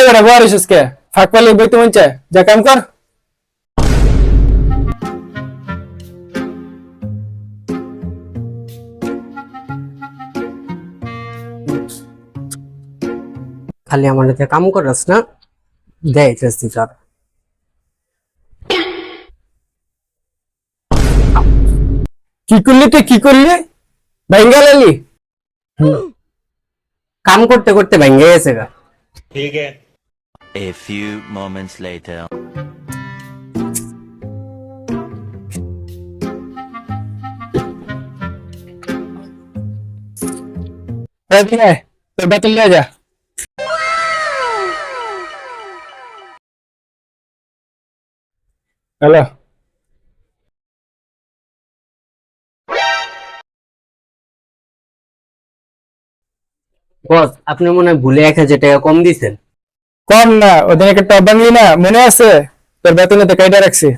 বেটা বরিস কে ফাঁক পালে বইতে মন চায় যা কাম কর। খালি আমার হাতে কাম করাস না, দেয় শাস্তি তোর। কি করলি তুই, কি করলি ভাঙ্গা লালি? কাম করতে করতে ভেঙে গেছে গা। A few moments later. তোর বেতন নিয়ে যা। হ্যালো, বস, আপনি মনে হয় ভুলে 1000 টাকা কম দিছেন। কম না, ওদিন একটা টপ বাংলি না মনে আছে? তোর বেতনে তো কাইটা রাখছি।